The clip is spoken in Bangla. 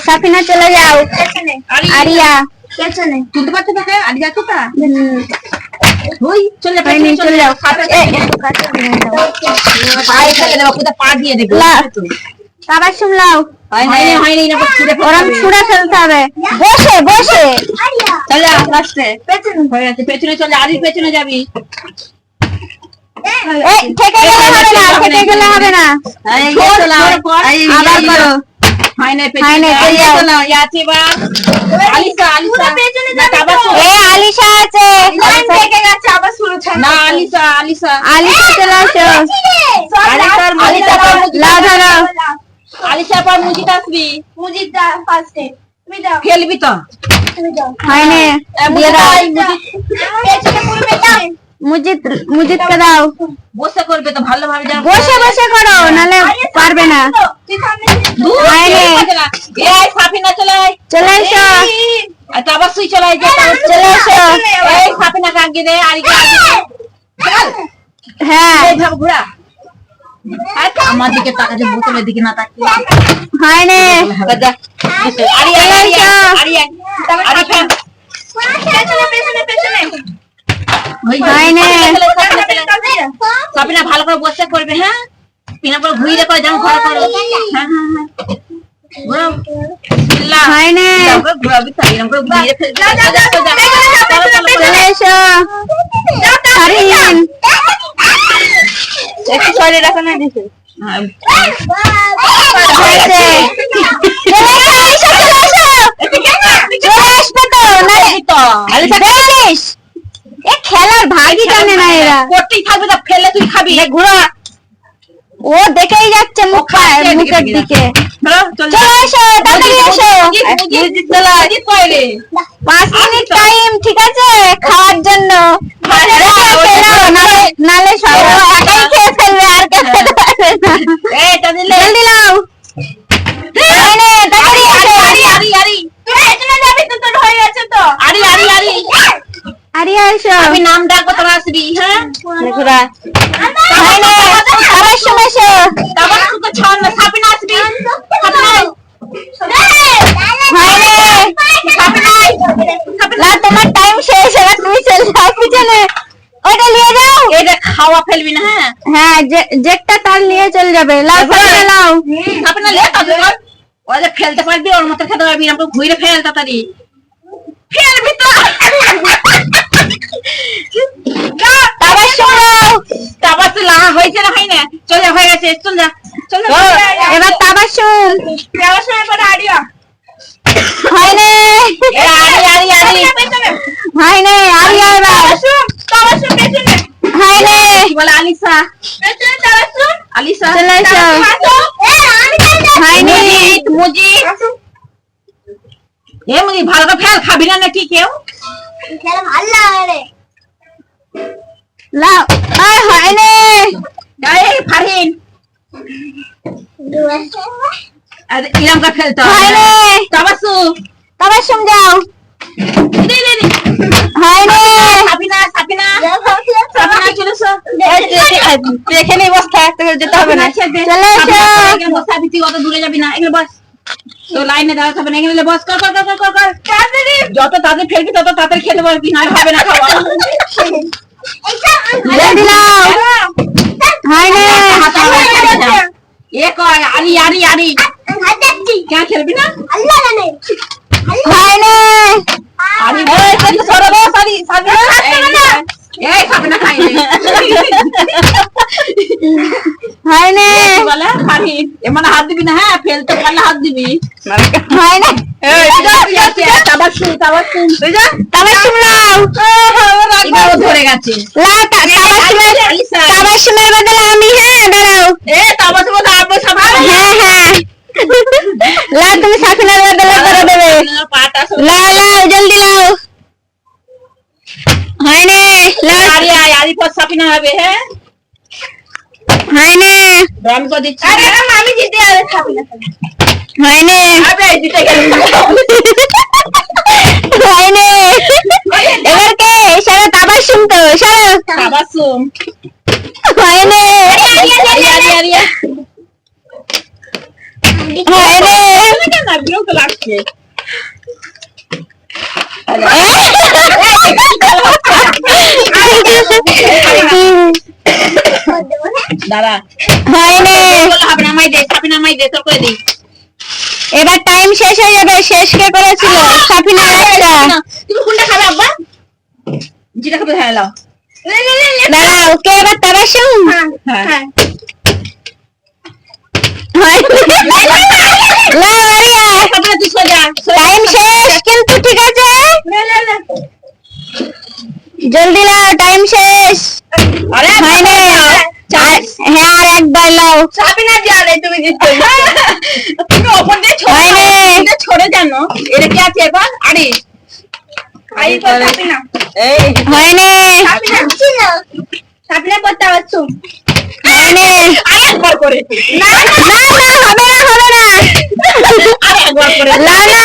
সাফিনা চলে যাও। আরিয়া তুলতে পারছো না? আরিয়া কোথায়? চলে যাও। পা দিয়ে দেবো। আবার শুনলাও ওরম ছুড়ে ফেলতে হবে। বসে বসে চলে লাস্টে হয়ে গেছে। পেছনে চলে, আরির পেছনে যাবি। থেকে গেলে হবে না, থেকে গেলে হবে না। আবার করো। আলিশা আছে। আলিশা পর মুজিদ আসবি। খেলবি তো মুজিদকে দাও। বসে করবে তো ভালোভাবে। বসে বসে করো, নালে পারবে না। সাফিনা চলে চলে এসো। আবার সুই চলে চলে এসো। সাফিনা কাকে দে। হ্যাঁ ঘোরা আমার দিকে তাকাচ্ছে, বোতলের দিকে না তাকিয়ে। হয়নি সাফিনা ভালো করে বসে করবে। হ্যাঁ পিনা করে ঘুরিয়ে করে যেমন ঘোরা করো। হ্যাঁ হ্যাঁ হয়নি। ঘুরাবি তো এরকম করে ঘুরিয়ে ফেলবি। চলে এসো। একটু সরে রাখো না দিছে। খেলার ভাগই জানে না এরা। করতেই থাকবে, তো ফেলে তুই খাবি। ঘোরা ও দেখেই যাচ্ছে মুখের দিকে। চলে এসো, তাড়াতাড়ি এসো। 5 মিনিট টাইম, ঠিক আছে খাওয়ার জন্য। নালে সব একাই খেয়ে ফেলবে, আর কে খেতে পারবে না। জলদি লাও। আরিয়া এসো। আমি নাম ডাকবো, তোরা আসবি। হ্যাঁ সবার সময় এসো। সাফিনা আসবি। তোমার টাইম শেষ, এবার তুমি চলে যাও পিছনে। ওটা নিয়ে যাও। এটা খাওয়া ফেলবি না। হ্যাঁ হ্যাঁ যেটা তার নিয়ে চলে যাবে। লাও সামনে লাও। সাফিনা লে ওদের ফেলতে পারবি, ওর মতো খেতে পারবি। আমাকে ঘুরে ফেল তাড়াতাড়ি। ফেলবি তো। হয়েছে না হয় না? চলে হয়ে গেছে। চল যা চল। এবার তাবাসুম। আরিয়া হয়নি হয়নি। আরিয়া এবার হয়নি। বলে আলিশা। আলিশা চলে এসো। হয়নি। মুজিদ ভালো করে ফেল। খাবি না নাকি কেউ? লাও। হয়নি। ফারহিন ইরাম কা ফেলতে হয়নি। তাবাসুম যাও। হয়নি। সাফিনা চলে এসো। এখানেই বস থাক, যেতে হবে না। চলে এসো। বসা দিচ্ছি, অত দূরে যাবি না। এখানে বস। তো লাইনে দাঁড়াতে হবে না। এখানে বস। কর যত তাড়াতাড়ি ফেলবি তত তাড়াতাড়ি খেতে পারবি, না হবে না খাওয়া। জলদি লাও। হয়নি। আরি क्या খেলবি না? হয়নি। হয়নি। এমন হাত দিবি না। হ্যাঁ ফেলতে পারলে হাত দিবি। হয়নি। তাবাসুম লাও। ধরে গেছে। তাবাসুমের বদলে আমি। হ্যাঁ দাঁড়াও। হ্যাঁ লাও, তুমি সাফিনার বদলে করে দেবে। লাও জলদি লাও। হয়নি। সাফিনা হবে। হ্যাঁ হয়নি। আমি তো দিচ্ছি। হয়নি। হয়নি। এবার কে? সারা তাবাসুম তো। সারা তাবাসুম। হয়নি। হচ্ছে দাদা হয়নি। হবে না, আমায় দে, সাবিনা আমায় দে, তোর করে দিই। এবার টাইম শেষ হয়ে যাবে। শেষ কে করেছিল? সাফিনা একটা। তুমি কোনটা খাবে আব্বা? যেটা খাবে হ্যাঁ লাও। দাঁড়াও, কে এবার তাবাসুম? হ্যাঁ সাবিনা তুই সোজা টাইম শেষ কিন্তু, ঠিক আছে? জলদি লাও, টাইম শেষ। আরে হয়নি। হ্যাঁ, আর একবার লাও। সাবিনা জানে তুমি জিতছো। তুমি ওপর দিয়ে হয়নি। ছড়ে জানো এটা কি আছে এবার? আরে আই তো সাবিনা এই হয়নি। সাবিনা করতে পারছো হয়নি। আরেকবার করে না না, হবে না, হবে না। আরেকবার করে লাও না,